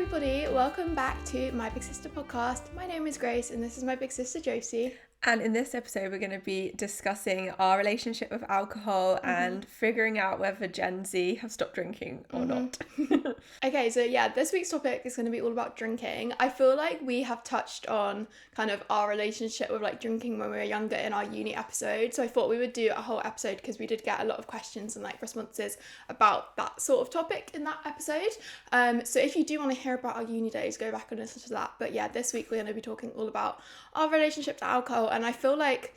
everybody, welcome back to My Big Sister Podcast. My name is Grace and this is my big sister Josie. And in this episode, we're going to be discussing our relationship with alcohol and figuring out whether Gen Z have stopped drinking or not. Okay, so yeah, this week's topic is going to be all about drinking. I feel like we have touched on kind of our relationship with like drinking when we were younger in our uni episode. So I thought we would do a whole episode because we did get a lot of questions and like responses about that sort of topic in that episode. So if you do want to hear about our uni days, go back and listen to that. But yeah, this week we're going to be talking all about our relationship to alcohol. And I feel like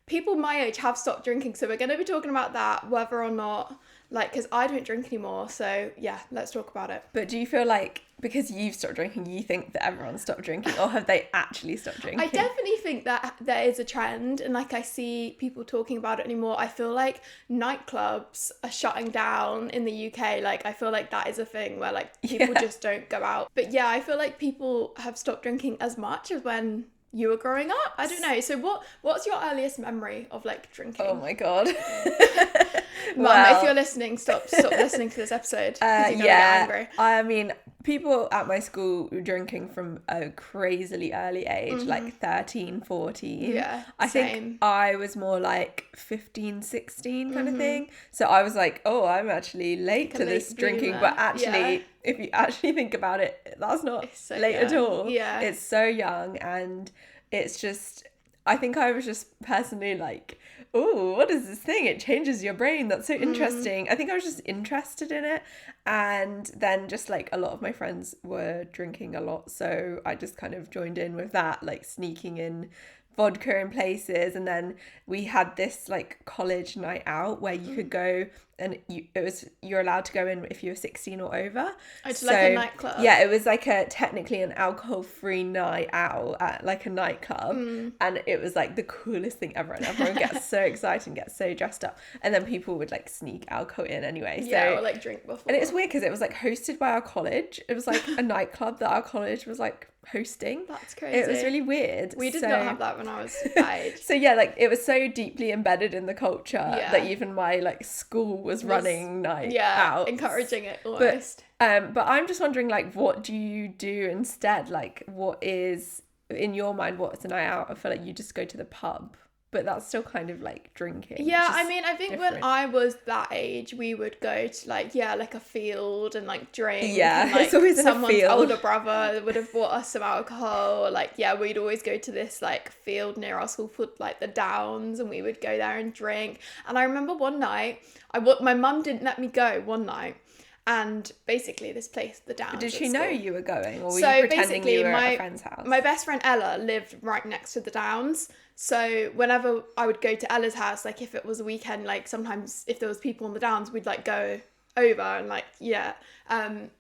people my age have stopped drinking, so we're going to be talking about that, whether or not, like, because I don't drink anymore, so yeah, let's talk about it. But do you feel like because you've stopped drinking, you think that everyone stopped drinking, or have they actually stopped drinking? I definitely think that there is a trend, and like I see people talking about it anymore. I feel like nightclubs are shutting down in the UK. Like, I feel like that is a thing where like people just don't go out. But yeah, I feel like people have stopped drinking as much as when you were growing up. I don't know. So what's your earliest memory of like drinking? Oh my god. Mum, if you're listening, stop listening to this episode. You're gonna get angry. I mean, people at my school were drinking from a crazily early age, like 13, 14. Yeah, I think I was more like 15, 16 kind of thing. So I was like, oh, I'm actually late to this drinking. But actually, if you actually think about it, that's not so late at all. Yeah. It's so young, and it's just, I think I was just personally like, oh, what is this thing? It changes your brain. That's so interesting. I think I was just interested in it. And then just like a lot of my friends were drinking a lot. So I just kind of joined in with that, like sneaking in vodka in places. And then we had this like college night out where you could go, and you're allowed to go in if you were 16 or over. It's like a nightclub. Yeah, it was like technically an alcohol-free night out at like a nightclub, and it was like the coolest thing ever, and everyone gets so excited and gets so dressed up, and then people would like sneak alcohol in anyway. Yeah, or like drink before. And it was weird because it was like hosted by our college. It was like a nightclub that our college was like hosting. That's crazy. It was really weird. We did not have that when I was that age. So yeah, like it was so deeply embedded in the culture that even my like school was running night out, encouraging it almost. But I'm just wondering, like, what do you do instead? Like, what is in your mind? What's a night out? I feel like you just go to the pub, but that's still kind of like drinking. Yeah, I mean, I think when I was that age, we would go to like a field and like drink. Yeah, and, like, it's always in a someone's field. older brother would have bought us some alcohol. Like, yeah, we'd always go to this like field near our school called like the Downs, and we would go there and drink. And I remember one night, my mum didn't let me go one night. And basically this place, the Downs. Did she know you were going, or were so you pretending you were at a friend's house? My best friend Ella lived right next to the Downs. So whenever I would go to Ella's house, like if it was a weekend, like sometimes if there was people on the Downs, we'd like go over and like, yeah.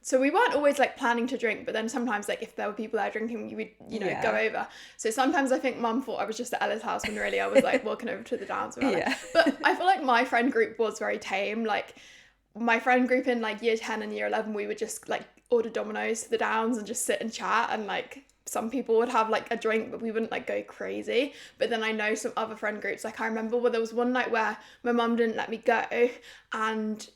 So we weren't always like planning to drink, but then sometimes like if there were people there drinking, we'd, go over. So sometimes I think mum thought I was just at Ella's house when really I was like walking over to the Downs. But I feel like my friend group was very tame. Like, my friend group in like year 10 and year 11, we would just like order Domino's to the Downs and just sit and chat, and like some people would have like a drink, but we wouldn't like go crazy. But then I know some other friend groups, like I remember there was one night where my mum didn't let me go, and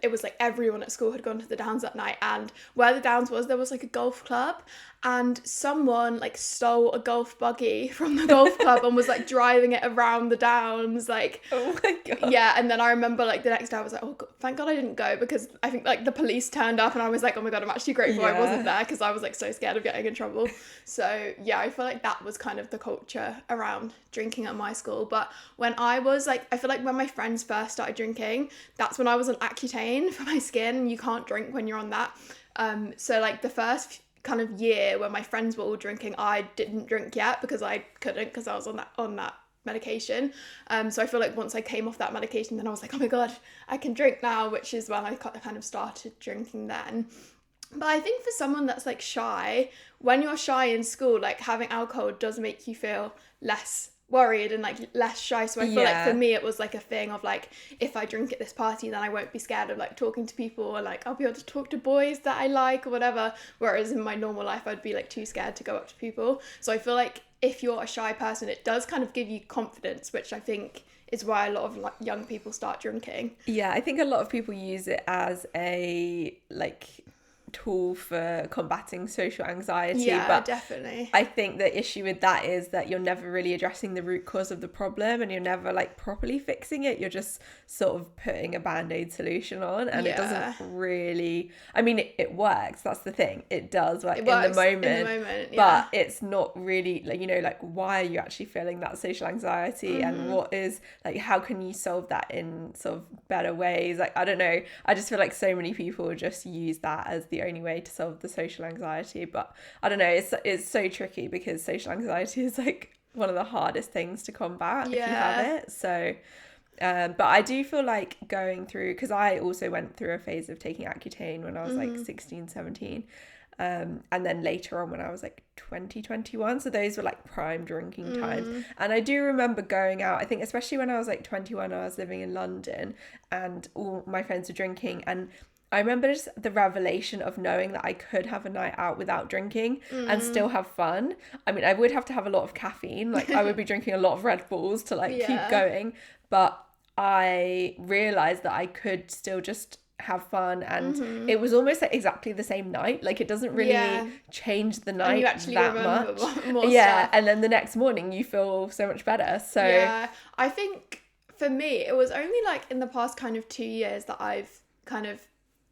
it was like everyone at school had gone to the Downs that night, and where the Downs was, there was like a golf club, and someone like stole a golf buggy from the golf club and was like driving it around the Downs, like, oh my god. Yeah. And then I remember like the next day I was like, oh god, thank god I didn't go, because I think like the police turned up and I was like, oh my god, I'm actually grateful I wasn't there, because I was like so scared of getting in trouble. So yeah, I feel like that was kind of the culture around drinking at my school. But when I was like, I feel like when my friends first started drinking, that's when I was on Accutane for my skin. You can't drink when you're on that. So like the first kind of year when my friends were all drinking, I didn't drink yet because I couldn't, because I was on that medication. So I feel like once I came off that medication, then I was like, oh my god, I can drink now, which is when I kind of started drinking then. But I think for someone that's like shy, when you're shy in school, like having alcohol does make you feel less worried and like less shy. So I feel like for me it was like a thing of like, if I drink at this party, then I won't be scared of like talking to people, or like I'll be able to talk to boys that I like or whatever, whereas in my normal life I'd be like too scared to go up to people. So I feel like if you're a shy person, it does kind of give you confidence, which I think is why a lot of like young people start drinking. Yeah, I think a lot of people use it as a like tool for combating social anxiety. Yeah, but definitely. I think the issue with that is that you're never really addressing the root cause of the problem, and you're never like properly fixing it. You're just sort of putting a band-aid solution on, and it doesn't really, I mean, it works. That's the thing. It does work in the moment, but it's not really like, you know, like, why are you actually feeling that social anxiety, and what is, like, how can you solve that in sort of better ways? Like, I don't know. I just feel like so many people just use that as the only way to solve the social anxiety, but I don't know, it's so tricky because social anxiety is like one of the hardest things to combat if you have it. So but I do feel like going through, because I also went through a phase of taking Accutane when I was like 16, 17, and then later on when I was like 20, 21, so those were like prime drinking times. And I do remember going out, I think especially when I was like 21, I was living in London and all my friends were drinking, and I remember just the revelation of knowing that I could have a night out without drinking and still have fun. I mean, I would have to have a lot of caffeine. Like, I would be drinking a lot of Red Bulls to like keep going. But I realised that I could still just have fun, and it was almost like exactly the same night. Like, it doesn't really change the night that much. More stuff. And then the next morning you feel so much better. So I think for me it was only like in the past kind of 2 years that I've kind of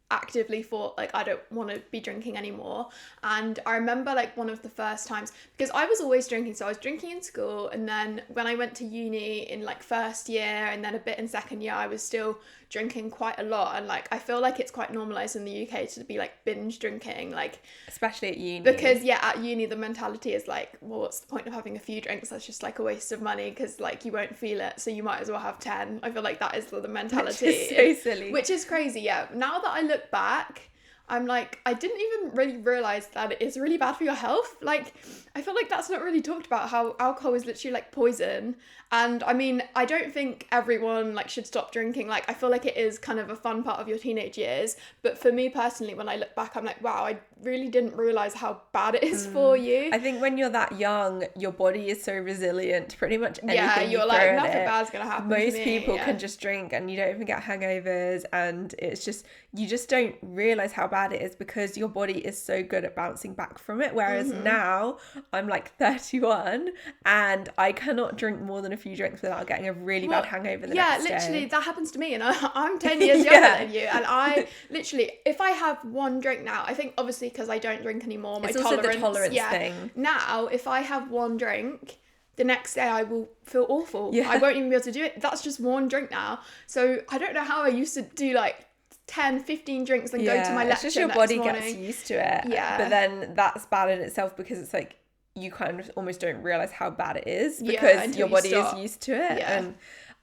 actively thought like I don't want to be drinking anymore. And I remember like one of the first times, because I was always drinking, so I was drinking in school, and then when I went to uni in like first year and then a bit in second year, I was still drinking quite a lot. And like I feel like it's quite normalized in the UK to be like binge drinking, like especially at uni, because at uni the mentality is like, well, what's the point of having a few drinks? That's just like a waste of money, because like you won't feel it, so you might as well have 10. I feel like that is the mentality, which is so silly, which is crazy. Now that I look back, I'm like, I didn't even really realise that it is really bad for your health. Like, I feel like that's not really talked about, how alcohol is literally like poison. And I mean, I don't think everyone like should stop drinking. Like, I feel like it is kind of a fun part of your teenage years. But for me personally, when I look back, I'm like, wow, I really didn't realise how bad it is for you. I think when you're that young, your body is so resilient to pretty much anything you're like, nothing bad's gonna happen. Most to me. people can just drink and you don't even get hangovers, and it's just, you just don't realise how bad it is because your body is so good at bouncing back from it. Whereas now I'm like 31 and I cannot drink more than a few drinks without getting a really bad hangover the next day. Literally that happens to me, and I'm 10 years younger than you, and I literally, if I have one drink now, I think obviously because I don't drink anymore, my it's also the tolerance thing. Now if I have one drink, the next day I will feel awful. Yeah. I won't even be able to do it. That's just one drink now. So I don't know how I used to do like 10, 15 drinks and go to my lecture. It's just your body gets used to it. Yeah. But then that's bad in itself, because it's like you kind of almost don't realise how bad it is because your body is used to it. Yeah. And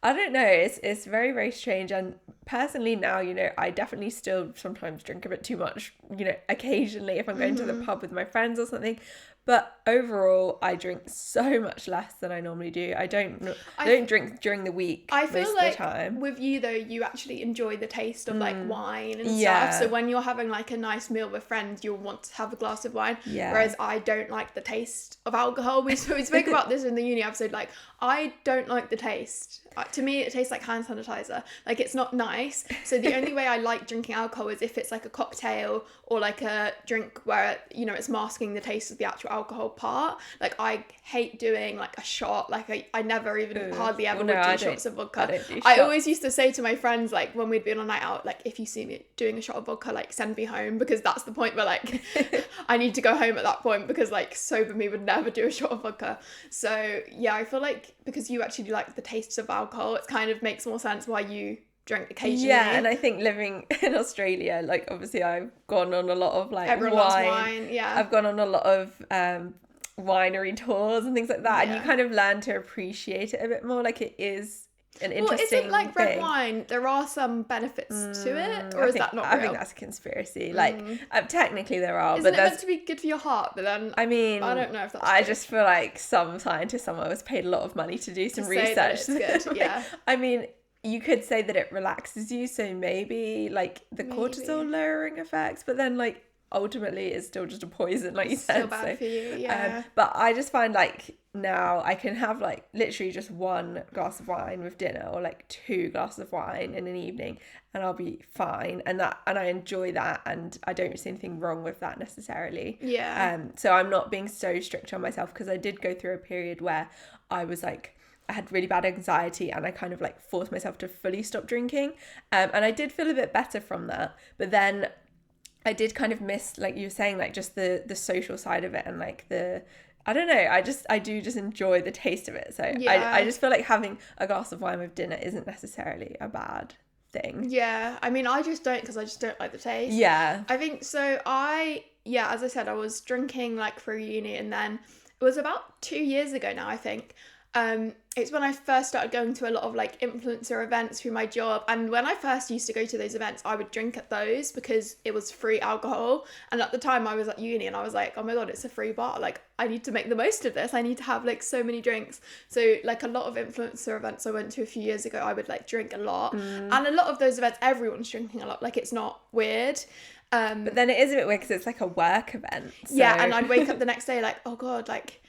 I don't know, it's very, very strange. And personally now, you know, I definitely still sometimes drink a bit too much, you know, occasionally if I'm going to the pub with my friends or something. But overall, I drink so much less than I normally do. I don't drink during the week. I feel most like of the time. With you though, you actually enjoy the taste of like wine and stuff. So when you're having like a nice meal with friends, you'll want to have a glass of wine. Yeah. Whereas I don't like the taste of alcohol. We spoke about this in the uni episode. Like, I don't like the taste. To me, it tastes like hand sanitizer. Like, it's not nice. So the only way I like drinking alcohol is if it's like a cocktail or like a drink where, you know, it's masking the taste of the actual alcohol part. Like, I hate doing like a shot. Like, I never even hardly ever would do shots of vodka. I always used to say to my friends, like when we'd be on a night out, like, if you see me doing a shot of vodka, like send me home, because that's the point where like I need to go home at that point, because like sober me would never do a shot of vodka. So yeah, I feel like because you actually like the tastes of alcohol, it kind of makes more sense why you drink occasionally. Yeah, and I think living in Australia, like obviously I've gone on a lot of like everyone loves wine. Yeah, I've gone on a lot of winery tours and things like that, and you kind of learn to appreciate it a bit more. Like, it is an interesting thing. Is it like red thing. Wine? There are some benefits to it, or is that not real? I think that's a conspiracy. Like, technically there are, Isn't but it meant to be good for your heart? But then, I mean, I don't know if that's. I just feel like some scientist somewhere was paid a lot of money to do some research. It's good. Yeah. I mean, you could say that it relaxes you, so maybe like the cortisol lowering effects, but then like ultimately it's still just a poison, like you It's said. still bad for you, yeah. But I just find like now I can have like literally just 1 glass of wine with dinner, or like 2 glasses of wine in an evening, and I'll be fine, and I enjoy that, and I don't see anything wrong with that necessarily. Yeah. So I'm not being so strict on myself, because I did go through a period where I was like, I had really bad anxiety, and I kind of like forced myself to fully stop drinking, and I did feel a bit better from that. But then I did kind of miss, like you were saying, like just the social side of it, and like I don't know, I do just enjoy the taste of it. So Yeah. I just feel like having a glass of wine with dinner isn't necessarily a bad thing. Yeah, I mean, I just don't, because I just don't like the taste. Yeah. I think so. As I said, I was drinking like through uni, and then it was about 2 years ago now, I think. It's when I first started going to a lot of like influencer events through my job, and when I first used to go to those events, I would drink at those because it was free alcohol. And at the time I was at uni, and I was like, oh my god, it's a free bar, like I need to make the most of this, I need to have like so many drinks. So like a lot of influencer events I went to a few years ago, I would like drink a lot. And a lot of those events, everyone's drinking a lot, like it's not weird. But then it is a bit weird because it's like a work event. So. Yeah, and I'd wake up the next day like, oh god, like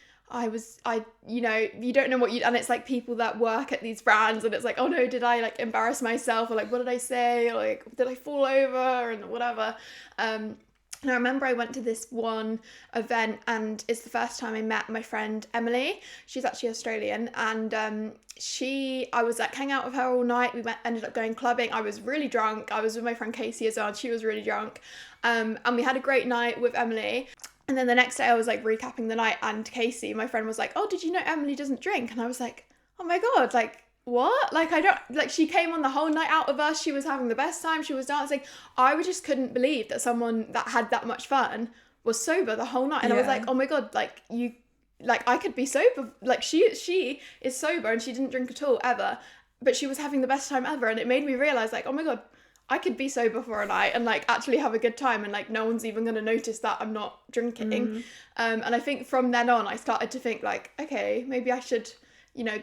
you don't know what you, and it's like people that work at these brands, and it's like, oh no, did I like embarrass myself, or like what did I say, or like did I fall over and whatever. And I remember I went to this one event, and it's the first time I met my friend Emily. She's actually Australian, and I was like hanging out with her all night. Ended up going clubbing. I was really drunk. I was with my friend Casey as well, and she was really drunk. And we had a great night with Emily. And then the next day I was like recapping the night, and Casey, my friend, was like, oh, did you know Emily doesn't drink? And I was like, oh my god, like what? Like I don't, like she came on the whole night out with us, she was having the best time, she was dancing. I just couldn't believe that someone that had that much fun was sober the whole night. And I was like, oh my god, like you, like I could be sober, like she is sober and she didn't drink at all ever, but she was having the best time ever. And it made me realize like, oh my god, I could be sober for a night and like actually have a good time, and like no one's even going to notice that I'm not drinking. And I think from then on I started to think like, okay, maybe I should,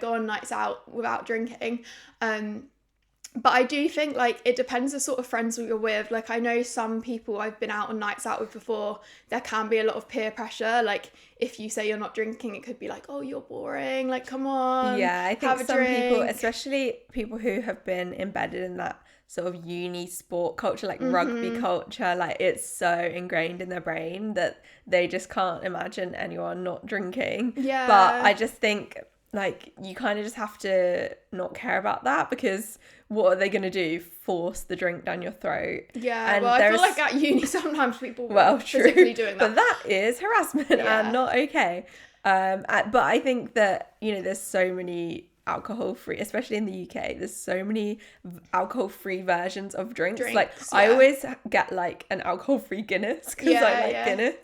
go on nights out without drinking. But I do think like it depends the sort of friends that you're with. Like I know some people I've been out on nights out with before, there can be a lot of peer pressure. Like if you say you're not drinking, it could be like, oh, you're boring, like come on. Yeah, I think have a some drink. people, especially people who have been embedded in that sort of uni sport culture, like rugby culture, like it's so ingrained in their brain that they just can't imagine anyone not drinking. Yeah. But I just think like you kind of just have to not care about that, because what are they going to do? Force the drink down your throat? Yeah, and well, I feel like at uni sometimes people were physically doing that. But that is harassment and not okay. But I think that, there's so many alcohol free, especially in the UK, there's so many alcohol free versions of drinks. Like I always get like an alcohol free Guinness because I like Guinness,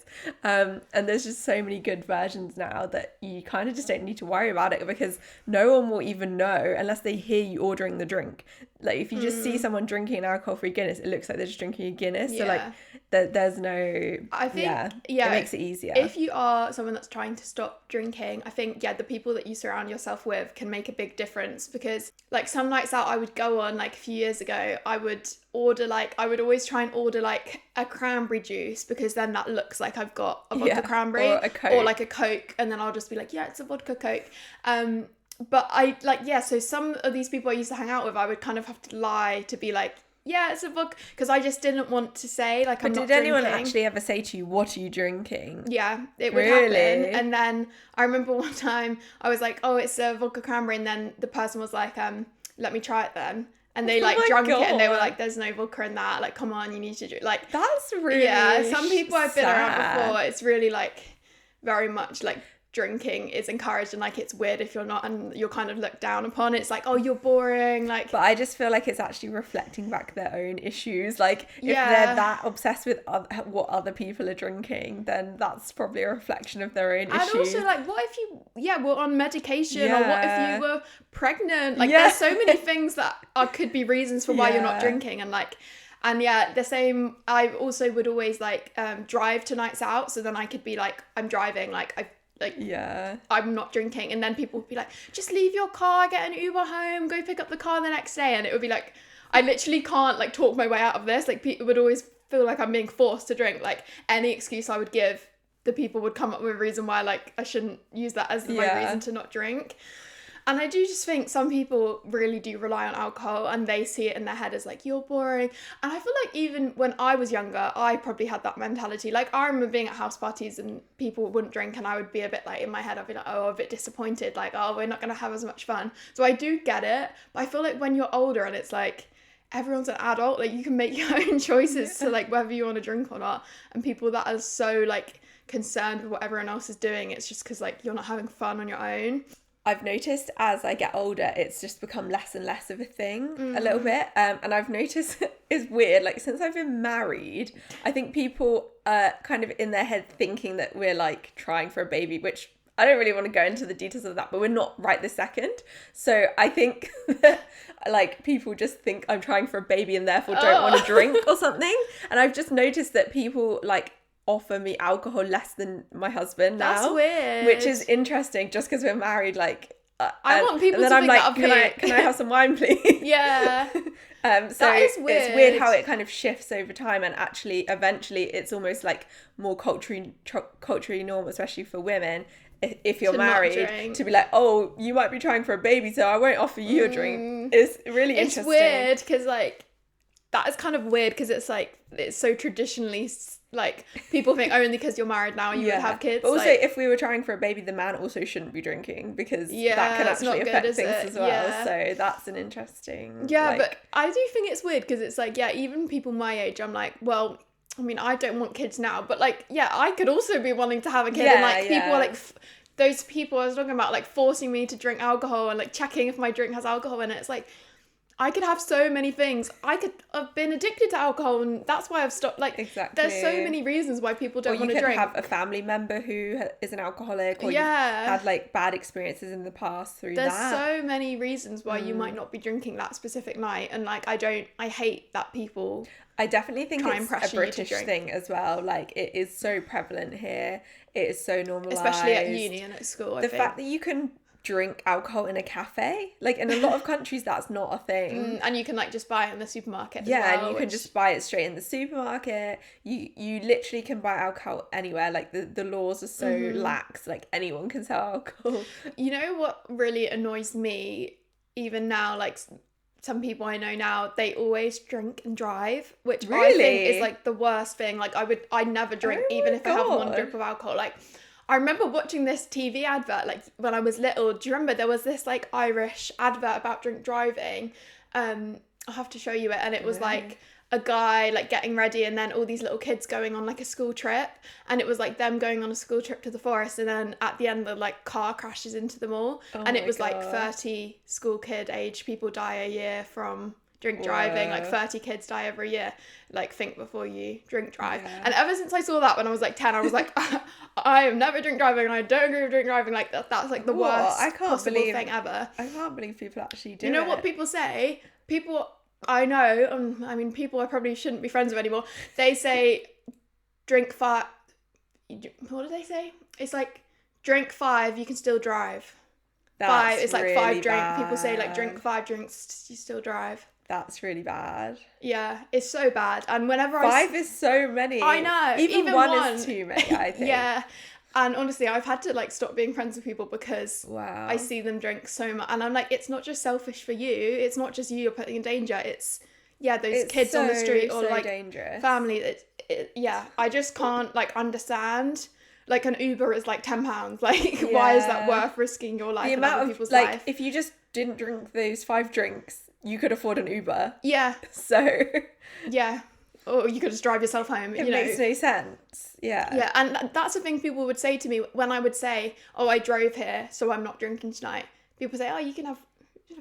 and there's just so many good versions now that you kind of just don't need to worry about it, because no one will even know unless they hear you ordering the drink. Like if you just see someone drinking an alcohol free Guinness, it looks like they're just drinking a Guinness. So like there's no, I think it makes it easier. If you are someone that's trying to stop drinking, I think the people that you surround yourself with can make a big difference, because like some nights out I would go on, like a few years ago, I would always try and order like a cranberry juice, because then that looks like I've got a vodka cranberry, or a Coke, or like a Coke, and then I'll just be like, yeah, it's a vodka Coke. But so some of these people I used to hang out with, I would kind of have to lie to be like, yeah, it's a vodka, because I just didn't want to say like I'm not drinking. But did anyone actually ever say to you, what are you drinking? Yeah, it would happen. And then I remember one time I was like, oh, it's a vodka cranberry, and then the person was like, let me try it then. And they drank it, and they were like, there's no vodka in that, like come on, you need to drink. Like that's really some people I've been around before, it's really like very much like drinking is encouraged, and like it's weird if you're not, and you're kind of looked down upon. It's like, oh, you're boring, like. But I just feel like it's actually reflecting back their own issues. Like if they're that obsessed with what other people are drinking, then that's probably a reflection of their own issues. And also like, what if you were on medication, or what if you were pregnant? Like there's so many things that could be reasons for why you're not drinking, and like. And the same, I also would always like drive to nights out, so then I could be like, I'm driving, I'm not drinking, and then people would be like, just leave your car, get an Uber home, go pick up the car the next day. And it would be like, I literally can't like talk my way out of this. Like people would always feel like I'm being forced to drink. Like any excuse I would give, the people would come up with a reason why like I shouldn't use that as my reason to not drink. And I do just think some people really do rely on alcohol and they see it in their head as like, you're boring. And I feel like even when I was younger, I probably had that mentality. Like I remember being at house parties and people wouldn't drink and I would be a bit like, in my head, I'd be like, oh, a bit disappointed. Like, oh, we're not going to have as much fun. So I do get it. But I feel like when you're older and it's like, everyone's an adult, like you can make your own choices to like whether you want to drink or not. And people that are so like concerned with what everyone else is doing, it's just because like you're not having fun on your own. I've noticed as I get older, it's just become less and less of a thing a little bit. And I've noticed it's weird, like since I've been married, I think people are kind of in their head thinking that we're like trying for a baby, which I don't really want to go into the details of that, but we're not right this second. So I think that, like people just think I'm trying for a baby and therefore don't want to drink or something. And I've just noticed that people like offer me alcohol less than my husband now. That's weird. Which is interesting just because we're married, like I want people to think that of can I have some wine please? Yeah. So that is weird. It's weird how it kind of shifts over time, and actually eventually it's almost like more culturally norm, especially for women, if you're married, to be like, oh, you might be trying for a baby, so I won't offer you a drink. It's really interesting. It's weird because like that is kind of weird because it's like it's so traditionally like people think only because you're married now you would have kids. But also like, if we were trying for a baby, the man also shouldn't be drinking because that can actually affect things as well. Yeah. So that's an interesting but I do think it's weird because it's like even people my age, I'm like, well, I mean, I don't want kids now, but like I could also be wanting to have a kid. And like people are like those people I was talking about like forcing me to drink alcohol and like checking if my drink has alcohol in it. It's like I could have so many things. I could have been addicted to alcohol and that's why I've stopped. Like, exactly. There's so many reasons why people don't want to drink. Or you could have a family member who is an alcoholic, or you've had like bad experiences in the past through There's that. There's so many reasons why you might not be drinking that specific night. And like, I hate that people I definitely think it's a British thing as well. Like, it is so prevalent here. It is so normalised. Especially at uni and at school, I think. The fact that you can drink alcohol in a cafe, like in a lot of countries that's not a thing. And you can like just buy it in the supermarket as well, and you can just buy it straight in the supermarket. You literally can buy alcohol anywhere. Like the laws are so lax, like anyone can sell alcohol. You know what really annoys me even now, like some people I know now, they always drink and drive, which I think is like the worst thing. Like I never drink even if I have one drip of alcohol. Like I remember watching this TV advert, like, when I was little. Do you remember there was this, like, Irish advert about drink driving? I'll have to show you it. And it was, like, a guy, like, getting ready and then all these little kids going on, like, a school trip. And it was, like, them going on a school trip to the forest. And then at the end, the, like, car crashes into them all. And it was, like, 30 school kid age people die a year from drink driving. Like 30 kids die every year. Like, think before you drink drive. And ever since I saw that when I was like 10, I was like, I am never drink driving and I don't agree with drink driving. Like that's like the worst possible thing ever. I can't believe people actually do it. You know what people say? People I know, I mean, people I probably shouldn't be friends with anymore. They say drink 5. What do they say? It's like drink 5, you can still drive. That's 5, it's like really 5 drink. bad. People say like drink 5 drinks, you still drive. That's really bad. Yeah, it's so bad. And whenever 5 is so many. I know. Even one is too many, I think. Yeah. And honestly, I've had to like stop being friends with people because wow. I see them drink so much. And I'm like, it's not just selfish for you. It's not just you're putting in danger. It's those kids on the street or like dangerous. Family. I just can't like understand. Like an Uber is like £10. Like why is that worth risking your life and other people's life? Like if you just didn't drink those 5 drinks, you could afford an Uber. Yeah. So. Yeah. Or you could just drive yourself home. It makes no sense. Yeah. Yeah, and that's the thing people would say to me when I would say, "Oh, I drove here, so I'm not drinking tonight." People say, "Oh, you can have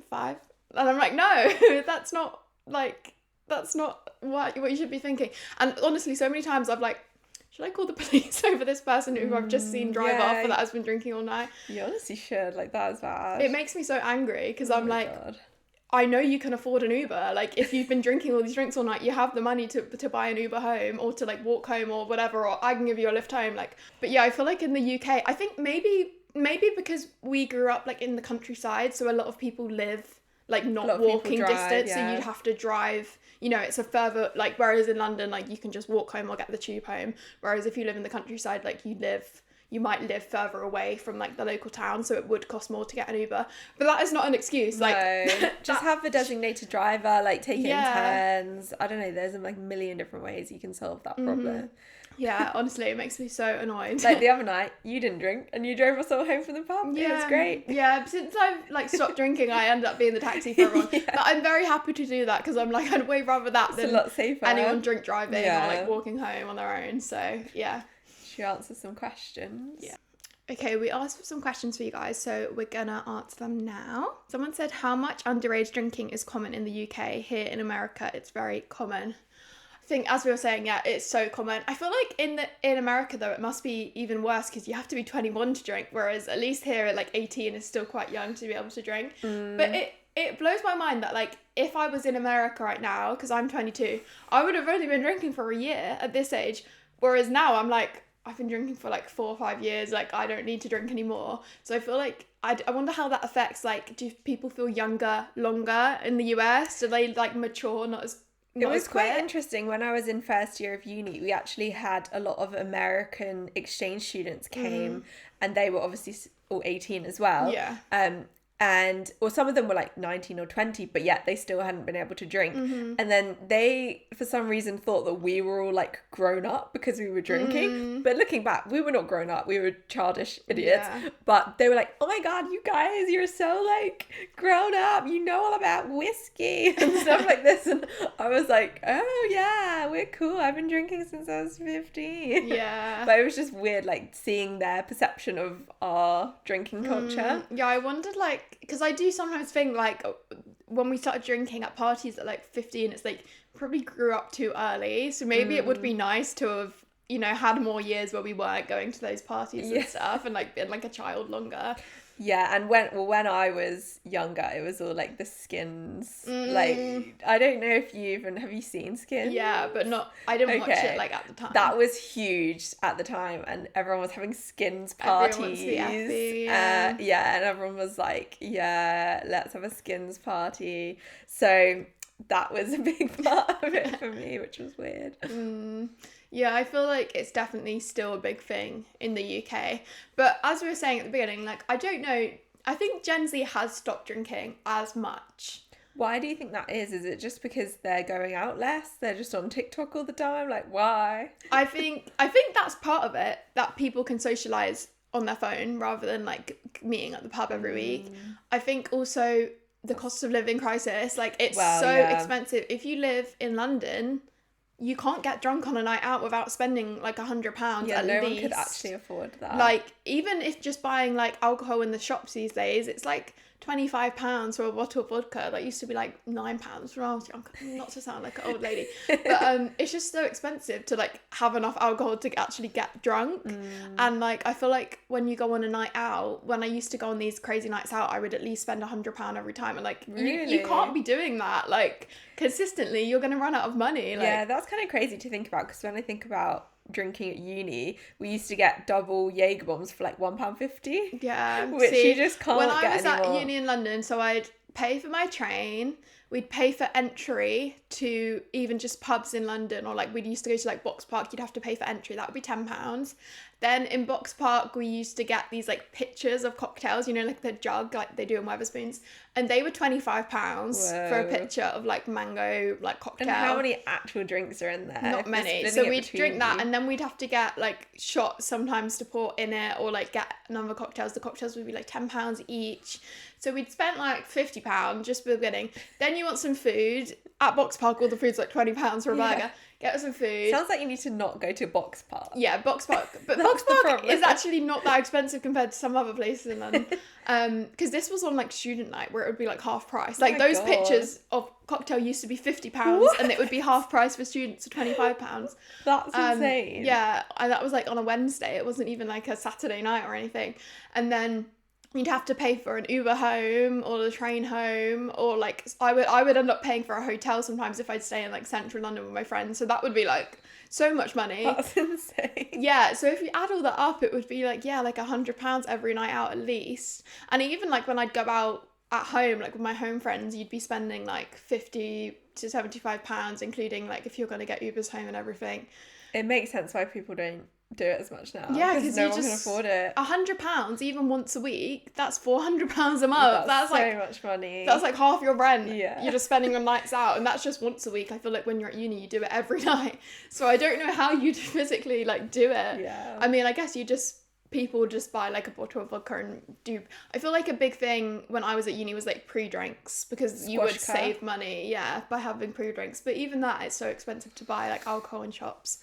5," and I'm like, "No, that's not what you should be thinking." And honestly, so many times I've like, should I call the police over this person who I've just seen drive off or that has been drinking all night? You honestly should. Like, that is bad. It makes me so angry because I'm like, God. I know you can afford an Uber. Like, if you've been drinking all these drinks all night, you have the money to buy an Uber home or to, like, walk home or whatever, or I can give you a lift home. Like, but yeah, I feel like in the UK, I think maybe because we grew up, like, in the countryside, so a lot of people live, like A lot not of people walking drive, distance, so yeah. you'd have to drive, you know, it's a further, like, whereas in London, like, you can just walk home or get the tube home, whereas if you live in the countryside, like, you might live further away from like the local town, so it would cost more to get an Uber. But that is not an excuse. Like, no, just have a designated driver, like take it in Yeah. turns. I don't know, there's like a million different ways you can solve that problem. Yeah, honestly, it makes me so annoyed. Like the other night, you didn't drink and you drove us all home from the pub. It was great. Yeah, since I've like stopped drinking, I end up being the taxi for everyone. Yeah. But I'm very happy to do that because I'm like, I'd way rather that It's a than lot safer. anyone drink driving Yeah. or like walking home on their own. So yeah. Should we answer some questions? Yeah. Okay, we asked for some questions for you guys, so we're gonna answer them now. Someone said, how much underage drinking is common in the UK? Here in America, it's very common. I think, as we were saying, yeah, it's so common. I feel like in America, though, it must be even worse because you have to be 21 to drink, whereas at least here, like 18 is still quite young to be able to drink. But it blows my mind that, like, if I was in America right now, because I'm 22, I would have only been drinking for a year at this age, whereas now I'm like, I've been drinking for like 4 or 5 years, like I don't need to drink anymore. So I feel like, I wonder how that affects, like, do people feel younger longer in the US? Do they like mature not as It was quite quick? interesting. When I was in first year of uni, we actually had a lot of American exchange students came and they were obviously all 18 as well. Yeah. And or some of them were like 19 or 20, but yet they still hadn't been able to drink. And then they, for some reason, thought that we were all like grown up because we were drinking. But looking back, we were not grown up. We were childish idiots. Yeah. But they were like, oh my God, you guys, you're so like grown up. You know all about whiskey and stuff like this. And I was like, oh yeah, we're cool. I've been drinking since I was 15. Yeah. But it was just weird, like seeing their perception of our drinking culture. Yeah, I wondered, like, because I do sometimes think, like, when we started drinking at parties at like 15, it's like probably grew up too early. So maybe it would be nice to have, you know, had more years where we weren't going to those parties and stuff and like been like a child longer. Yeah, and when I was younger, it was all like the Skins. Like, I don't know if have you seen Skins? Yeah, but I didn't watch it like at the time. That was huge at the time, and everyone was having Skins parties. Everyone wants to be effie, yeah, and everyone was like, yeah, let's have a Skins party. So that was a big part of it for me, which was weird. Yeah, I feel like it's definitely still a big thing in the UK. But as we were saying at the beginning, like, I don't know, I think Gen Z has stopped drinking as much. Why do you think that is? Is it just because they're going out less? They're just on TikTok all the time? Like, why? I think that's part of it, that people can socialise on their phone rather than like meeting at the pub every week. I think also the cost of living crisis, like, it's expensive. If you live in London, you can't get drunk on a night out without spending like £100 Yeah, at no least. one could actually afford that. Like, even if just buying like alcohol in the shops these days, it's like £25 for a bottle of vodka. That used to be like £9 when I was younger. Not to sound like an old lady, but it's just so expensive to like have enough alcohol to actually get drunk. And like, I feel like when you go on a night out, when I used to go on these crazy nights out, I would at least spend £100 every time. And like, you can't be doing that like consistently. You're gonna run out of money. Like, yeah, that's kind of crazy to think about, because when I think about drinking at uni, we used to get double Jaeger bombs for like £1.50. Yeah, which you just can't when get I was anymore. at uni in London, so I'd pay for my train, we'd pay for entry to even just pubs in London, or like we'd used to go to like Box Park, you'd have to pay for entry, that would be £10. Then in Box Park we used to get these like pictures of cocktails, you know, like the jug like they do in Wetherspoons, and they were £25 for a picture of like mango like cocktail. And how many actual drinks are in there? Not many. So we'd drink that, and then we'd have to get like shots sometimes to pour in it, or like get number cocktails. The cocktails would be like £10 each. So we'd spent like £50 just for the beginning. Then you want some food. At Box Park, all the food's like £20 for a burger. Get us some food. Sounds like you need to not go to Box Park. Yeah, Box Park. But Box Park is actually not that expensive compared to some other places in London. Because this was on like student night where it would be like half price. Like those pictures of cocktail used to be £50 and it would be half price for students for £25. That's insane. Yeah, and that was like on a Wednesday. It wasn't even like a Saturday night or anything. And then you'd have to pay for an Uber home or the train home, or like I would end up paying for a hotel sometimes if I'd stay in like central London with my friends. So that would be like so much money. That's insane. Yeah, so if you add all that up, it would be like, yeah, like £100 every night out at least. And even like when I'd go out at home, like with my home friends, you'd be spending like £50 to £75, including like if you're going to get Ubers home and everything. It makes sense why people don't do it as much now. Yeah, because no one can afford it. £100, even once a week, that's £400 a month. That's so like much money. That's like half your rent. Yeah. You're just spending on nights out, and that's just once a week. I feel like when you're at uni, you do it every night. So I don't know how you'd physically like do it. Yeah. I mean, I guess people just buy like a bottle of vodka and do. I feel like a big thing when I was at uni was like pre-drinks, because you would save money, by having pre-drinks. But even that, it's so expensive to buy like alcohol in shops.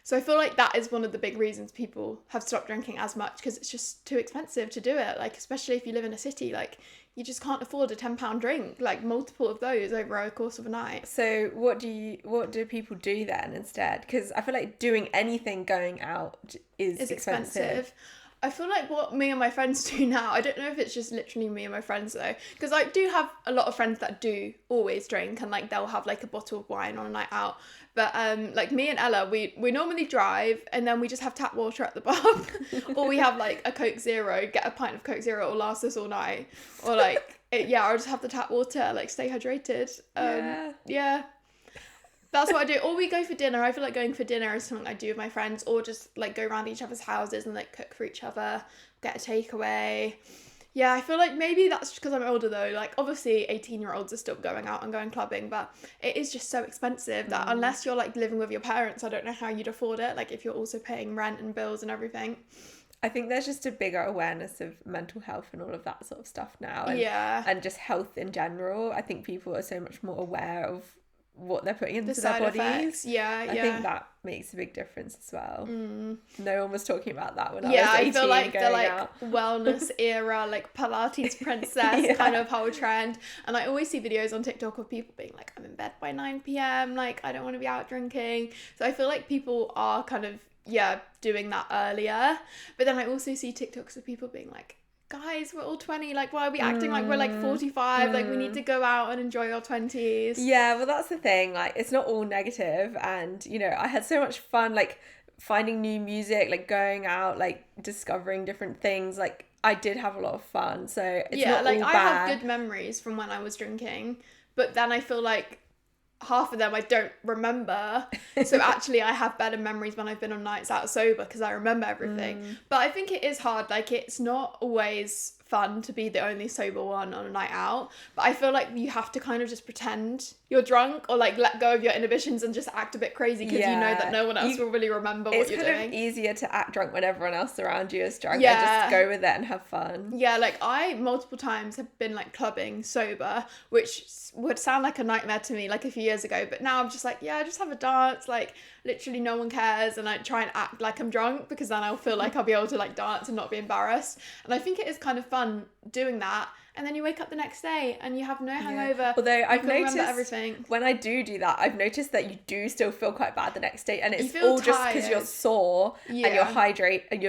So I feel like that is one of the big reasons people have stopped drinking as much, because it's just too expensive to do it. Like, especially if you live in a city, like you just can't afford a £10 drink, like multiple of those over a course of a night. So what do people do then instead? Because I feel like doing anything going out is expensive. I feel like what me and my friends do now, I don't know if it's just literally me and my friends though, because I do have a lot of friends that do always drink, and like they'll have like a bottle of wine on a night out. But like me and Ella, we normally drive, and then we just have tap water at the pub, or we have like a Coke Zero, get a pint of Coke Zero, it'll last us all night, or like I'll just have the tap water, like stay hydrated. Yeah. That's what I do. Or we go for dinner. I feel like going for dinner is something I do with my friends, or just like go around each other's houses and like cook for each other, get a takeaway. Yeah, I feel like maybe that's just because I'm older though. Like obviously 18-year-olds are still going out and going clubbing, but it is just so expensive that unless you're like living with your parents, I don't know how you'd afford it. Like if you're also paying rent and bills and everything. I think there's just a bigger awareness of mental health and all of that sort of stuff now. And, and just health in general. I think people are so much more aware of what they're putting into their bodies. Effects. I think that makes a big difference as well. No one was talking about that when I was 18. I feel like the like out. wellness era, like Pilates princess kind of whole trend. And I always see videos on TikTok of people being like, I'm in bed by 9 p.m, like I don't want to be out drinking. So I feel like people are kind of doing that earlier. But then I also see TikToks of people being like, guys, we're all 20, like why are we acting like we're like 45, like we need to go out and enjoy our 20s. Yeah, well that's the thing, like it's not all negative. And you know, I had so much fun like finding new music, like going out, like discovering different things. Like I did have a lot of fun, so it's not like all I bad. have good memories from when I was drinking, but then I feel like half of them I don't remember. So actually I have better memories when I've been on nights out sober, because I remember everything. But I think it is hard, like it's not always fun to be the only sober one on a night out, but I feel like you have to kind of just pretend you're drunk, or like let go of your inhibitions and just act a bit crazy, because you know that no one else will really remember what you're doing. It's kind of easier to act drunk when everyone else around you is drunk, and just go with it and have fun. Like I multiple times have been like clubbing sober, which would sound like a nightmare to me like a few years ago, but now I'm just like, just have a dance, like literally no one cares, and I try and act like I'm drunk, because then I'll feel like I'll be able to like dance and not be embarrassed. And I think it is kind of fun doing that, and then you wake up the next day and you have no hangover. Although I've noticed everything. When I do that, I've noticed that you do still feel quite bad the next day, and it's tired. all just because you're sore and you're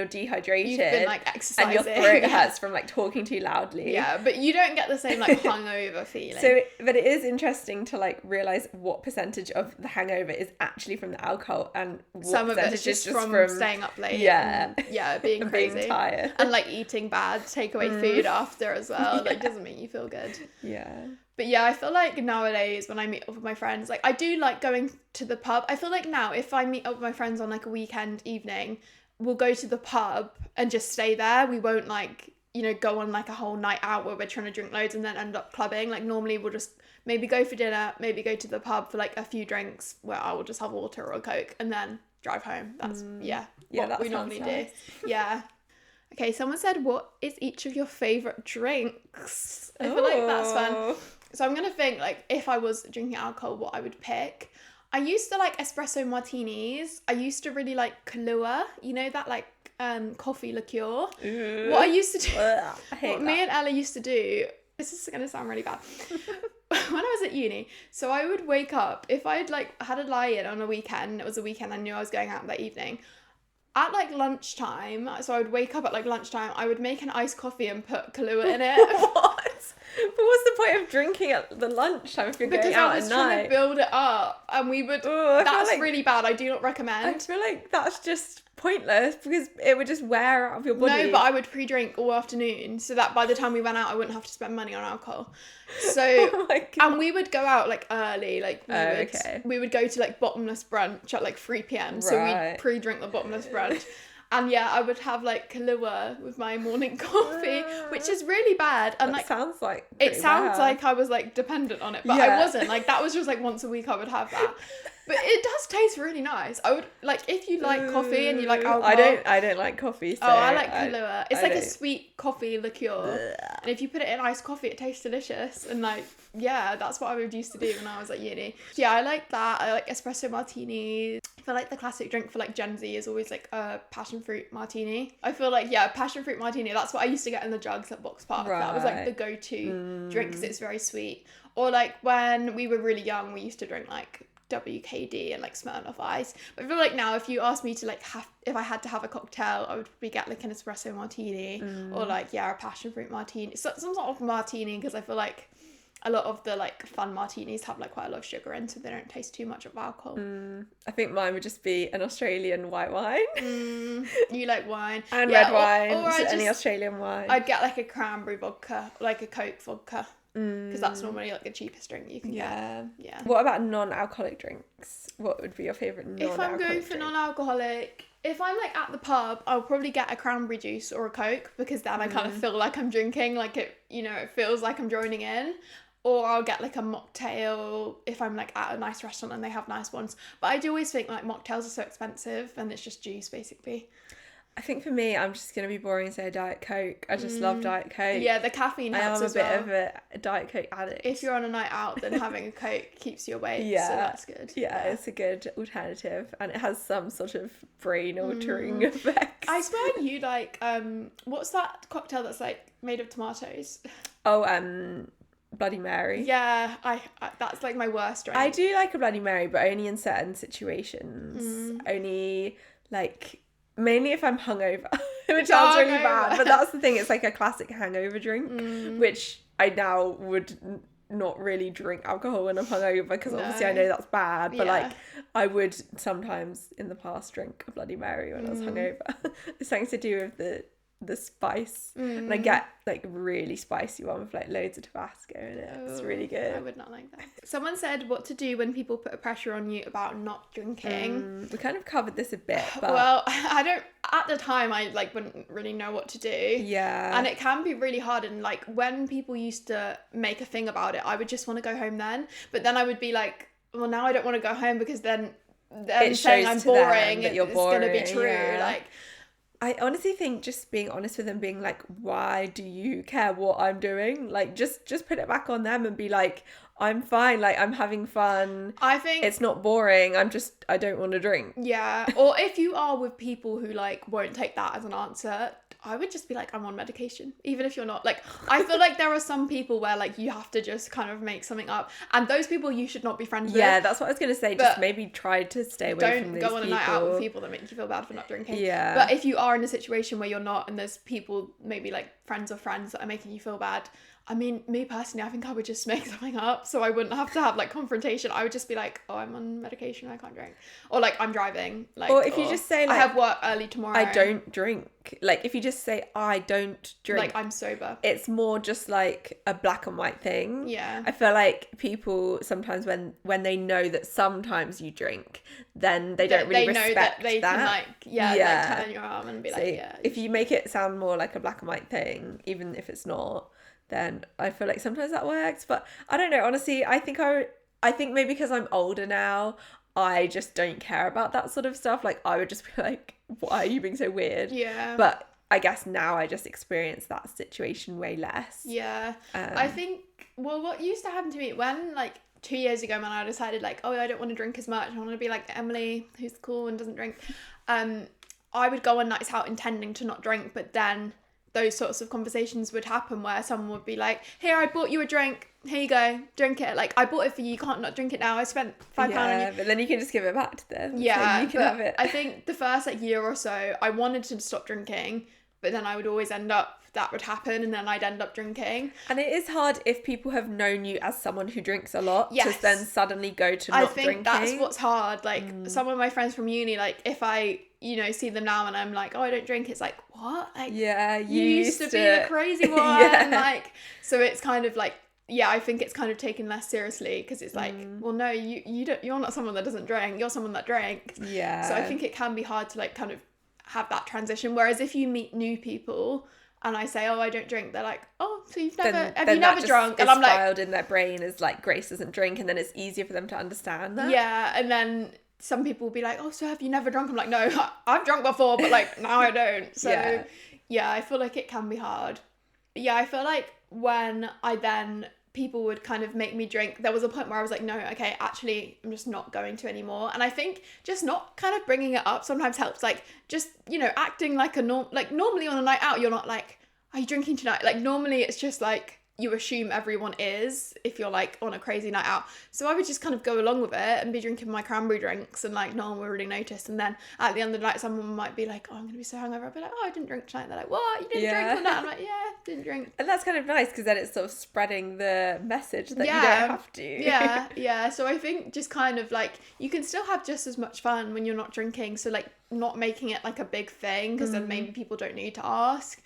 dehydrated. You've been like exercising, and your throat hurts from like talking too loudly. Yeah, but you don't get the same like hungover feeling. So, but it is interesting to like realize what percentage of the hangover is actually from the alcohol, and what some of it is just from staying up late. Being crazy, being tired, and like eating bad takeaway food after as well. Like doesn't make you feel good. But I feel like nowadays when I meet up with my friends, like I do like going to the pub. I feel like now if I meet up with my friends on like a weekend evening, we'll go to the pub and just stay there. We won't like, go on like a whole night out where we're trying to drink loads and then end up clubbing. Like normally we'll just maybe go for dinner, maybe go to the pub for like a few drinks where I will just have water or a Coke and then drive home. That's what we normally do. Okay, someone said, what is each of your favourite drinks? I feel like that's fun. So I'm going to think, like, if I was drinking alcohol, what I would pick. I used to like espresso martinis. I used to really like Kahlua. You know, that like coffee liqueur. Ooh. What I used to do, me and Ella used to do, this is going to sound really bad. When I was at uni, so I would wake up, if I'd like had a lie-in on a weekend, it was a weekend, I knew I was going out that evening, at like lunchtime, so I would wake up at like lunchtime, I would make an iced coffee and put Kahlua in it. What? But what's the point of drinking at the lunchtime if you're going out at night? Because I was trying to build it up, and we would, that's like, really bad, I do not recommend. I feel like that's just pointless because it would just wear out of your body. No, but I would pre-drink all afternoon so that by the time we went out I wouldn't have to spend money on alcohol. So Oh my God. and we would go out like early, like we would go to like bottomless brunch at like 3 p.m. So we'd pre-drink the bottomless brunch. And yeah, I would have like Kahlua with my morning coffee, which is really bad. And That like sounds like it sounds bad. like I was like dependent on it, but I wasn't. Like that was just like once a week I would have that. But it does taste really nice. I would like if you like coffee and you like alcohol. I don't like coffee. So I like Kahlua. It's like don't. a sweet coffee liqueur. And if you put it in iced coffee, it tastes delicious. And like, yeah, that's what I would used to do when I was at uni. Yeah, I like that. I like espresso martinis. I feel like the classic drink for like Gen Z is always like a passion fruit martini. I feel like, yeah, passion fruit martini. That's what I used to get in the jugs at Box Park. That was like the go-to drink because it's very sweet. Or like when we were really young, we used to drink like WKD and like Smirnoff Ice. But I feel like now if you ask me to like if I had to have a cocktail, I would probably get like an espresso martini or like a passion fruit martini, some sort of martini, because I feel like a lot of the like fun martinis have like quite a lot of sugar in, so they don't taste too much of alcohol. I think mine would just be an Australian white wine. You like wine And red wine, or any Australian wine. I'd get like a cranberry vodka, like a Coke vodka, because that's normally like the cheapest drink you can get. Yeah. What about non-alcoholic drinks? What would be your favourite non-alcoholic If I'm going for drink? non-alcoholic, if I'm like at the pub, I'll probably get a cranberry juice or a Coke, because then I kind of feel like I'm drinking, like it feels like I'm joining in. Or I'll get like a mocktail if I'm like at a nice restaurant and they have nice ones. But I do always think like mocktails are so expensive and it's just juice basically. I think for me, I'm just going to be boring and say Diet Coke. I just love Diet Coke. Yeah, the caffeine helps as well. I am a bit of a Diet Coke addict. If you're on a night out, then having a Coke keeps you awake, so that's good. Yeah, it's a good alternative, and it has some sort of brain-altering effects. I swear you like, what's that cocktail that's like made of tomatoes? Bloody Mary. Yeah, I that's like my worst drink. I do like a Bloody Mary, but only in certain situations. Only like... Mainly if I'm hungover, which sounds really bad, but that's the thing. It's like a classic hangover drink, which I now would not really drink alcohol when I'm hungover, because obviously I know that's bad, but like I would sometimes in the past drink a Bloody Mary when I was hungover. It's something to do with the spice, and I get like really spicy one with like loads of Tabasco in it. It's really good. I would not like that. Someone said what to do when people put a pressure on you about not drinking. We kind of covered this a bit, but well, I don't, at the time I like wouldn't really know what to do. Yeah. And it can be really hard, and like when people used to make a thing about it, I would just want to go home then, but then I would be like, well, now I don't want to go home, because then saying I'm boring, that you're boring, it's gonna be true. yeah. Like I honestly think just being honest with them, being like, why do you care what I'm doing? Like, just put it back on them and be like, I'm fine. Like, I'm having fun. I think it's not boring. I don't want to drink. Yeah. Or if you are with people who like won't take that as an answer, I would just be like, I'm on medication. Even if you're not. Like, I feel like there are some people where like you have to just kind of make something up, and those people you should not be friends with. Yeah, that's what I was going to say. Just maybe try to stay away from those people. Don't go on a night out with people that make you feel bad for not drinking. Yeah. But if you are in a situation where you're not, and there's people, maybe like friends of friends, that are making you feel bad, I mean, me personally, I think I would just make something up, so I wouldn't have to have like confrontation. I would just be like, oh, I'm on medication, I can't drink. Or like, I'm driving. Like, or if you just say like, I have work early tomorrow, I don't drink. Like, if you just say, I don't drink. Like, I'm sober. It's more just like a black and white thing. Yeah. I feel like people sometimes when they know that sometimes you drink, then they don't really respect that. They can like, like turn your arm and be like, yeah. If you make it sound more like a black and white thing, even if it's not, then I feel like sometimes that works. But I don't know, honestly, I think maybe because I'm older now, I just don't care about that sort of stuff. Like, I would just be like, why are you being so weird? Yeah. But I guess now I just experience that situation way less. Yeah. I think, well, what used to happen to me when like 2 years ago, when I decided like, oh, I don't want to drink as much, I want to be like Emily, who's cool and doesn't drink, I would go on nights out intending to not drink, but then those sorts of conversations would happen where someone would be like, here, I bought you a drink, here you go, drink it. Like, I bought it for you, you can't not drink it now, I spent £5 on you. Yeah, but then you can just give it back to them. Yeah, so you can have it. I think the first like year or so, I wanted to stop drinking, but then I would always that would happen, and then I'd end up drinking. And it is hard if people have known you as someone who drinks a lot to then suddenly go to not drinking. I think that's what's hard. Like, some of my friends from uni, like, if I, see them now and I'm like, oh, I don't drink, it's like, what? Like, yeah, you used to be the crazy one. And like, so it's kind of like, yeah, I think it's kind of taken less seriously, because it's like, well, no, you're not someone that doesn't drink, you're someone that drinks. Yeah. So I think it can be hard to like kind of have that transition. Whereas if you meet new people and I say, oh, I don't drink, they're like, oh, so have you never drunk? And I'm like, filed in their brain as like, Grace doesn't drink, and then it's easier for them to understand that. Yeah, and then some people will be like, oh, so have you never drunk? I'm like, no, I've drunk before, but like now I don't. So yeah, I feel like it can be hard. Yeah, I feel like when people would kind of make me drink, there was a point where I was like, no, okay, actually, I'm just not going to anymore. And I think just not kind of bringing it up sometimes helps. Like, just, acting like normally on a night out, you're not like, are you drinking tonight? Like, normally it's just like, you assume everyone is, if you're like on a crazy night out. So I would just kind of go along with it and be drinking my cranberry drinks, and like no one would really notice. And then at the end of the night, someone might be like, oh, I'm gonna be so hungover. I'd be like, oh, I didn't drink tonight. They're like, what? You didn't drink tonight? I'm like, yeah, didn't drink. And that's kind of nice, because then it's sort of spreading the message that you don't have to. Yeah. So I think just kind of like, you can still have just as much fun when you're not drinking. So like not making it like a big thing, because then maybe people don't need to ask.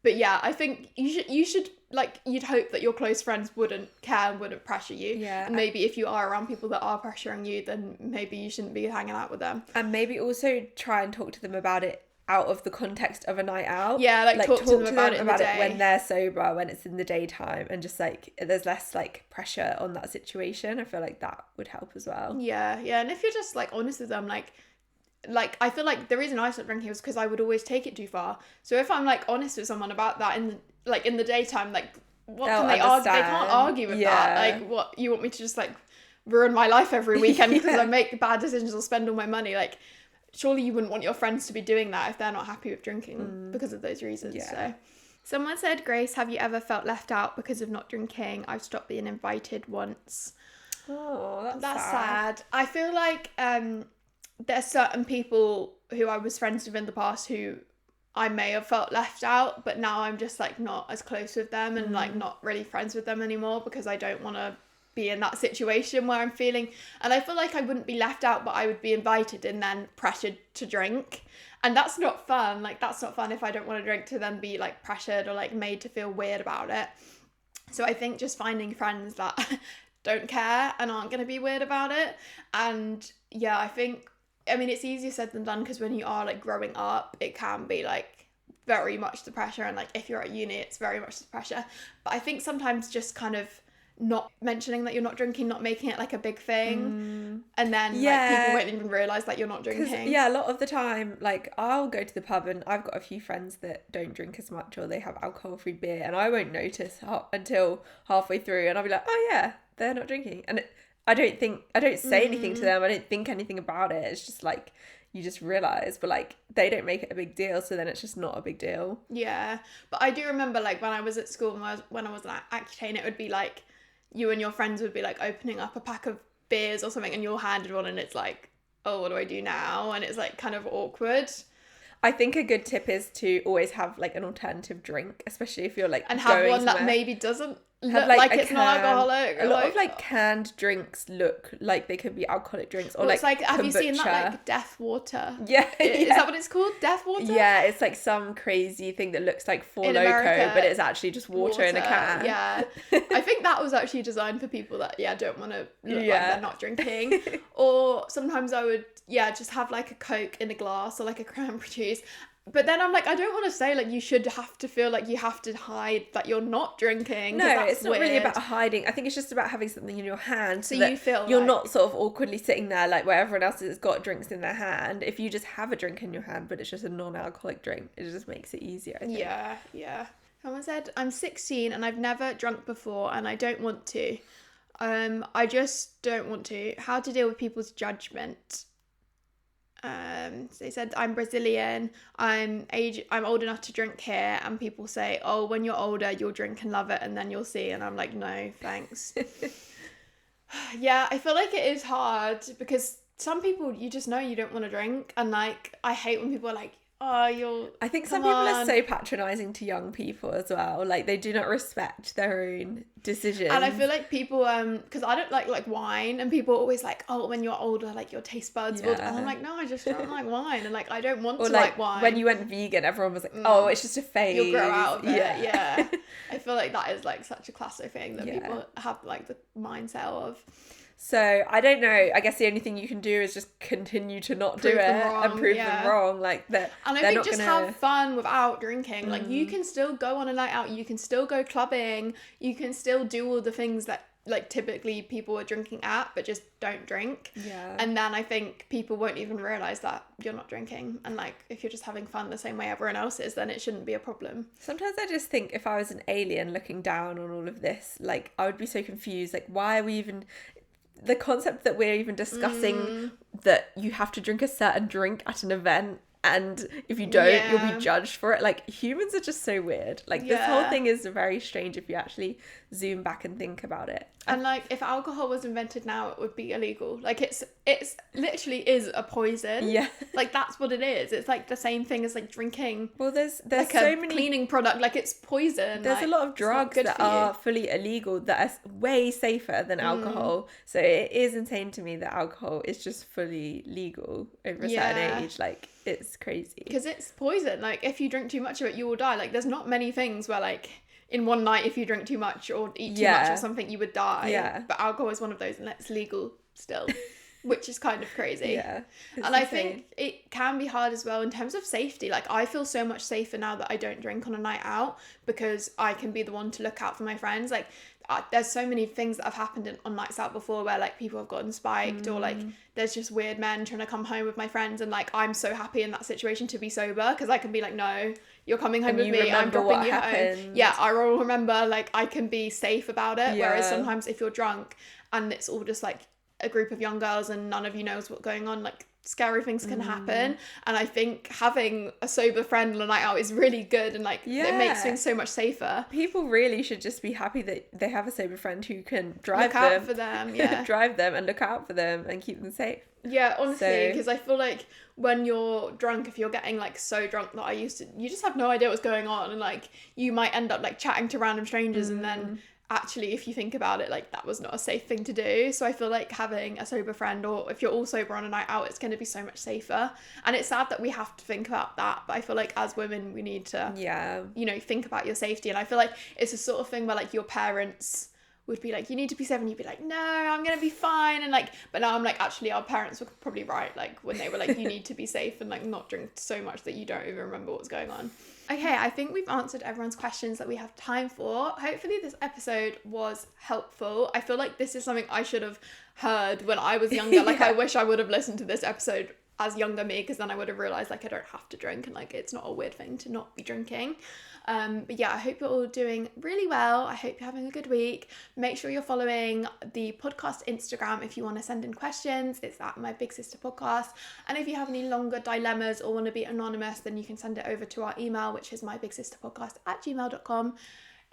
But yeah, I think you should like, you'd hope that your close friends wouldn't care and wouldn't pressure you. Yeah. And maybe if you are around people that are pressuring you, then maybe you shouldn't be hanging out with them. And maybe also try and talk to them about it out of the context of a night out. Yeah, like talk to them about it in the day. When they're sober, when it's in the daytime, and just like there's less like pressure on that situation. I feel like that would help as well. Yeah. And if you're just like honest with them, like I feel like the reason I stopped drinking was because I would always take it too far. So if I'm like honest with someone about that in the daytime, like what can they argue? They can't argue with that. Like, what, you want me to just like ruin my life every weekend because I make bad decisions or spend all my money? Like, surely you wouldn't want your friends to be doing that if they're not happy with drinking because of those reasons. Yeah. So someone said, Grace, have you ever felt left out because of not drinking? I've stopped being invited once. Oh, that's sad. I feel like there's certain people who I was friends with in the past who I may have felt left out, but now I'm just like not as close with them and like not really friends with them anymore, because I don't want to be in that situation where I'm feeling, and I feel like I wouldn't be left out, but I would be invited and then pressured to drink, and that's not fun. Like, that's not fun if I don't want to drink, to then be like pressured or like made to feel weird about it. So I think just finding friends that don't care and aren't going to be weird about it. And yeah, I mean, it's easier said than done, because when you are like growing up, it can be like very much the pressure, and like if you're at uni, it's very much the pressure. But I think sometimes just kind of not mentioning that you're not drinking, not making it like a big thing, and then like people won't even realise that you're not drinking. Yeah, a lot of the time, like I'll go to the pub and I've got a few friends that don't drink as much, or they have alcohol-free beer, and I won't notice until halfway through, and I'll be like, oh yeah, they're not drinking, and I don't say anything to them. I don't think anything about it. It's just like, you just realise, but like they don't make it a big deal, so then it's just not a big deal. Yeah, but I do remember like when I was at school and when I was at Accutane, it would be like you and your friends would be like opening up a pack of beers or something, and you're handed one, and it's like, oh, what do I do now? And it's like kind of awkward. I think a good tip is to always have like an alternative drink, especially if you're like and have one that maybe doesn't look like it's non-alcoholic. A lot of like canned drinks look like they could be alcoholic drinks, or it's like have you seen that like Death Water? Yeah. Is that what it's called? Death Water? Yeah, it's like some crazy thing that looks like Four Loko, but it's actually just water in a can. Yeah. I think that was actually designed for people that don't want to look like they're not drinking. Or sometimes I would just have like a Coke in a glass, or like a cranberry juice. But then I'm like, I don't want to say like you should have to feel like you have to hide that you're not drinking. No, it's not really about hiding. I think it's just about having something in your hand, so you feel you're not sort of awkwardly sitting there like where everyone else has got drinks in their hand. If you just have a drink in your hand, but it's just a non-alcoholic drink, it just makes it easier, I think. Yeah. Someone said, I'm 16 and I've never drunk before and I don't want to. I just don't want to. How to deal with people's judgment? So they said, I'm Brazilian, I'm old enough to drink here, and people say, oh, when you're older you'll drink and love it and then you'll see, and I'm like, no thanks. Yeah, I feel like it is hard, because some people you just know you don't want to drink, and like I hate when people are like, I think some people are so patronising to young people as well. Like, they do not respect their own decisions. And I feel like people, because I don't like wine, and people are always like, oh, when you're older, like, your taste buds will... And I'm like, no, I just don't like wine, and like, I don't want to like wine. When you went vegan, everyone was like, oh, it's just a phase. You'll grow out of it. Yeah. I feel like that is like such a classic thing that people have like the mindset of. So I don't know. I guess the only thing you can do is just continue to not do it and prove them wrong. Like that. And I think just have fun without drinking. Like, you can still go on a night out. You can still go clubbing. You can still do all the things that like typically people are drinking at, but just don't drink. Yeah. And then I think people won't even realize that you're not drinking. And like, if you're just having fun the same way everyone else is, then it shouldn't be a problem. Sometimes I just think if I was an alien looking down on all of this, like, I would be so confused. Like, why are we even... The concept that we're even discussing that you have to drink a certain drink at an event, and if you don't, you'll be judged for it. Like, humans are just so weird. Like, this whole thing is very strange if you actually zoom back and think about it. And like, if alcohol was invented now, it would be illegal. Like, it's literally is a poison. Yeah. Like, that's what it is. It's like the same thing as like drinking. Well, there's like so a many cleaning product. Like, it's poison. There's like, a lot of drugs that are fully illegal that are way safer than alcohol. So it is insane to me that alcohol is just fully legal over a certain age. Like, it's crazy. Because it's poison. Like, if you drink too much of it, you will die. Like, there's not many things where like, in one night, if you drink too much or eat too much or something, you would die. Yeah. But alcohol is one of those, and it's legal still, which is kind of crazy. Yeah. And I think it can be hard as well in terms of safety. Like, I feel so much safer now that I don't drink on a night out, because I can be the one to look out for my friends. Like, there's so many things that have happened on nights out before where like people have gotten spiked, or like there's just weird men trying to come home with my friends, and like, I'm so happy in that situation to be sober, because I can be like, no, you're coming home with me, I'm dropping you home. Yeah, I will remember, like, I can be safe about it. Whereas sometimes if you're drunk and it's all just like a group of young girls and none of you knows what's going on, like, scary things can happen. And I think having a sober friend on a night out is really good, and like it makes things so much safer. People really should just be happy that they have a sober friend who can drive look out for them, drive them and look out for them and keep them safe. Yeah, honestly, because I feel like when you're drunk, if you're getting like so drunk that you just have no idea what's going on, and like you might end up like chatting to random strangers, and then actually, if you think about it, like, that was not a safe thing to do. So I feel like having a sober friend, or if you're all sober on a night out, it's going to be so much safer. And it's sad that we have to think about that, but I feel like as women we need to think about your safety. And I feel like it's the sort of thing where like your parents would be like, you need to be safe, and you'd be like, no, I'm gonna be fine. And like, but now I'm like, actually our parents were probably right, like when they were like, you need to be safe and like not drink so much that you don't even remember what's going on. Okay, I think we've answered everyone's questions that we have time for. Hopefully this episode was helpful. I feel like this is something I should have heard when I was younger. Like, I wish I would have listened to this episode as younger me, because then I would have realised like I don't have to drink, and like it's not a weird thing to not be drinking. But yeah, I hope you're all doing really well. I hope you're having a good week. Make sure you're following the podcast Instagram if you want to send in questions. It's at My Big Sister Podcast. And if you have any longer dilemmas or want to be anonymous, then you can send it over to our email, which is mybigsisterpodcast@gmail.com.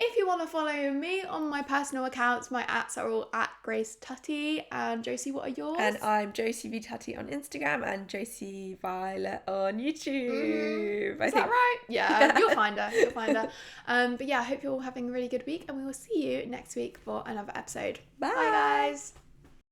If you want to follow me on my personal accounts, my ats are all at Grace Tutty. And Josie, what are yours? And I'm Josie V Tutty on Instagram and Josie Violet on YouTube. Is that right? Yeah, you'll find her. But yeah, I hope you're all having a really good week, and we will see you next week for another episode. Bye guys.